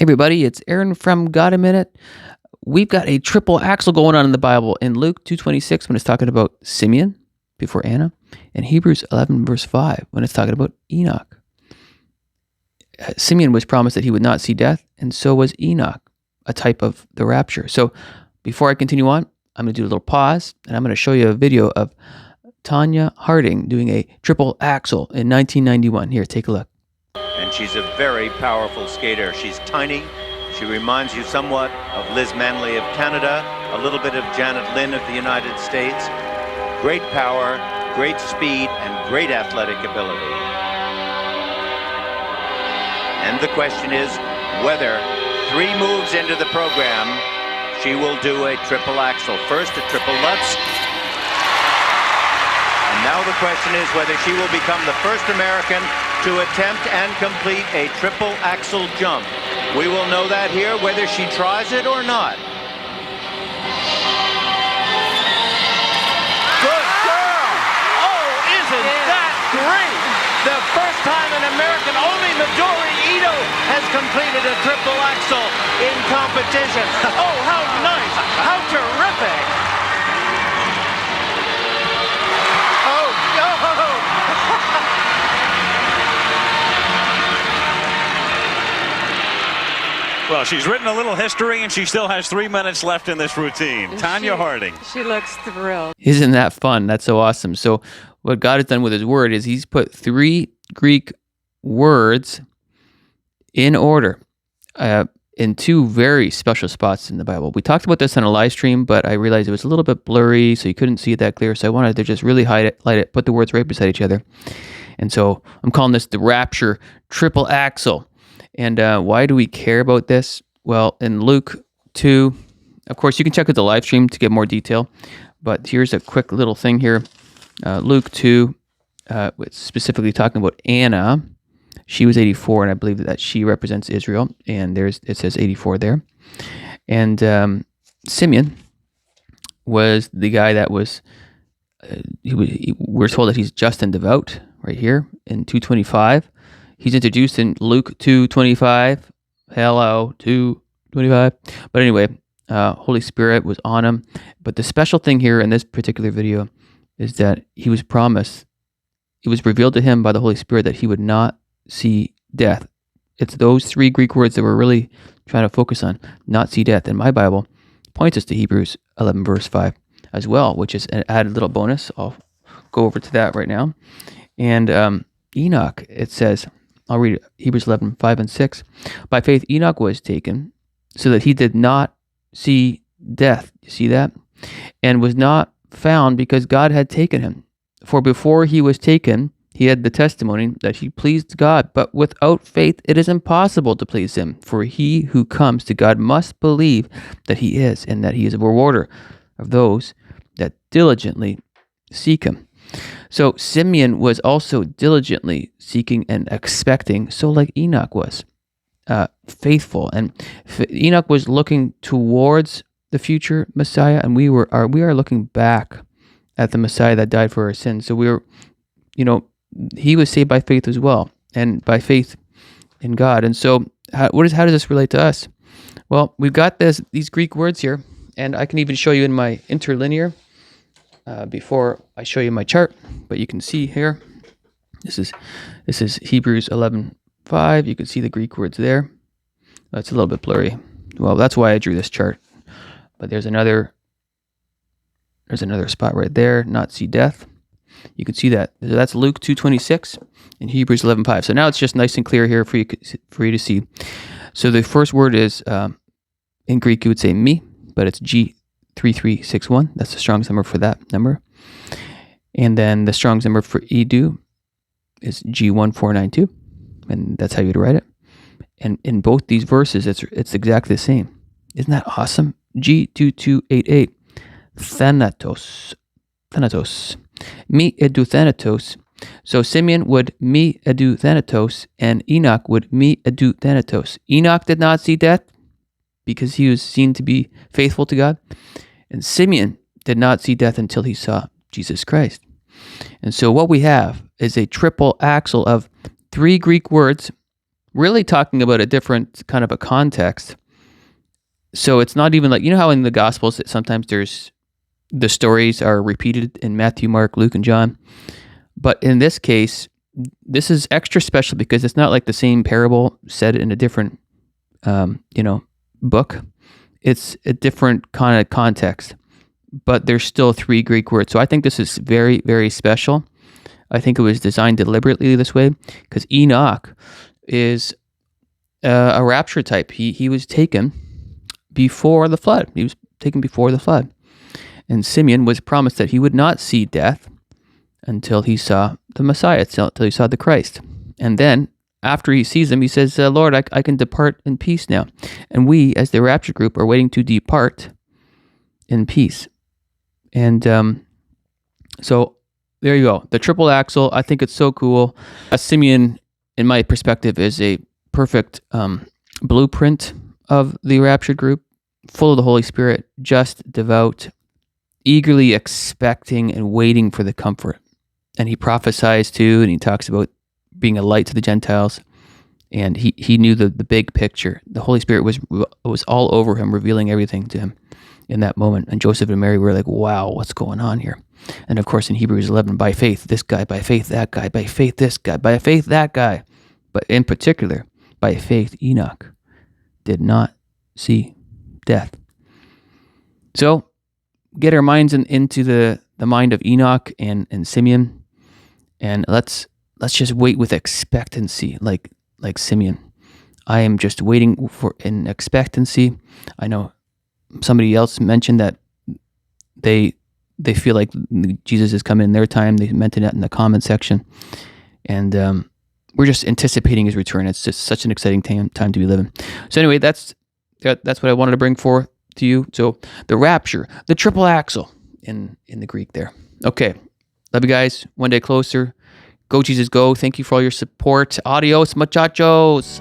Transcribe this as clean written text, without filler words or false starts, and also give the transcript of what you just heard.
Hey everybody, it's Aaron from Got a Minute. We've got a triple axle going on in the Bible in Luke 2:26 when it's talking about Simeon before Anna, and Hebrews 11 verse 5 when it's talking about Enoch. Simeon was promised that he would not see death, and so was Enoch, a type of the rapture. So before I continue on, I'm going to do a little pause, and I'm going to show you a video of Tanya Harding doing a triple axle in 1991. Here, take a look. And she's a very powerful skater. She's tiny. She reminds you somewhat of Liz Manley of Canada, a little bit of Janet Lynn of the United States. Great power, great speed, and great athletic ability. And the question is whether 3 moves into the program, she will do a triple axel. First, a triple Lutz. And now the question is whether she will become the first American to attempt and complete a triple axel jump. We will know that here, whether she tries it or not. Good girl! Oh, isn't that great? The first time an American, only Midori Ito, has completed a triple axel in competition. Oh, how nice! How terrific! Oh, no! Well, she's written a little history, and she still has 3 minutes left in this routine. Tanya Harding. She looks thrilled. Isn't that fun? That's so awesome. So what God has done with his word is he's put 3 Greek words in order in 2 very special spots in the Bible. We talked about this on a live stream, but I realized it was a little bit blurry, so you couldn't see it that clear. So I wanted to just really light it, put the words right beside each other. And so I'm calling this the Rapture triple axle. And why do we care about this? Well, in Luke 2, of course, you can check out the live stream to get more detail. But here's a quick little thing here. Luke 2, specifically talking about Anna. She was 84, and I believe that she represents Israel. And it says 84 there. And Simeon was the guy that was, we're told that he's just and devout right here in 225. He's introduced in Luke 2:25. Hello, 2:25. But anyway, Holy Spirit was on him. But the special thing here in this particular video is that he was promised, it was revealed to him by the Holy Spirit that he would not see death. It's those 3 Greek words that we're really trying to focus on, not see death. And my Bible points us to Hebrews 11 verse 5 as well, which is an added little bonus. I'll go over to that right now. And Enoch, it says, I'll read it, Hebrews 11, 5 and 6. By faith, Enoch was taken so that he did not see death. You see that? And was not found because God had taken him. For before he was taken, he had the testimony that he pleased God. But without faith, it is impossible to please him. For he who comes to God must believe that he is, and that he is a rewarder of those that diligently seek him. So Simeon was also diligently seeking and expecting, so like Enoch was, faithful. And Enoch was looking towards the future Messiah, and we are looking back at the Messiah that died for our sins. So he was saved by faith as well, and by faith in God. And so how does this relate to us? Well, we've got these Greek words here, and I can even show you in my interlinear before I show you my chart, but you can see here, this is Hebrews 11:5. You can see the Greek words there. That's a little bit blurry. Well, that's why I drew this chart. But there's another spot right there, not see death. You can see that. That's Luke 2:26 and Hebrews 11:5. So now it's just nice and clear here for you to see. So the first word is, in Greek you would say me, but it's G3361. That's the Strong's number for that number. And then the Strong's number for Edu is G1492. And that's how you'd write it. And in both these verses, it's exactly the same. Isn't that awesome? G2288. Thanatos. Me edu thanatos. So Simeon would me edu thanatos, and Enoch would me edu thanatos. Enoch did not see death because he was seen to be faithful to God. And Simeon did not see death until he saw Jesus Christ. And so what we have is a triple axle of 3 Greek words really talking about a different kind of a context. So it's not even like, you know how in the Gospels sometimes the stories are repeated in Matthew, Mark, Luke, and John. But in this case, this is extra special because it's not like the same parable said in a different, book. It's a different kind of context, but there's still 3 Greek words. So I think this is very, very special. I think it was designed deliberately this way because Enoch is a rapture type. He was taken before the flood. He was taken before the flood. And Simeon was promised that he would not see death until he saw the Messiah, until he saw the Christ. And then, after he sees him, he says, Lord, I can depart in peace now. And we, as the rapture group, are waiting to depart in peace. And so, there you go. The triple Axel, I think it's so cool. Simeon, in my perspective, is a perfect blueprint of the rapture group, full of the Holy Spirit, just, devout, eagerly expecting and waiting for the comfort. And he prophesies too, and he talks about being a light to the Gentiles. And he knew the big picture. The Holy Spirit was all over him, revealing everything to him in that moment. And Joseph and Mary were like, wow, what's going on here? And of course, in Hebrews 11, by faith, this guy, by faith, that guy, by faith, this guy, by faith, that guy. But in particular, by faith, Enoch did not see death. So, get our minds into the mind of Enoch and Simeon, and let's just wait with expectancy, like Simeon. I am just waiting for in expectancy. I know somebody else mentioned that they feel like Jesus is coming in their time. They mentioned that in the comment section, and we're just anticipating his return. It's just such an exciting time to be living. So anyway, that's what I wanted to bring forth to you. So the rapture, the triple Axel in the Greek there. Okay. Love you guys. One day closer. Go Jesus go. Thank you for all your support. Adios, muchachos.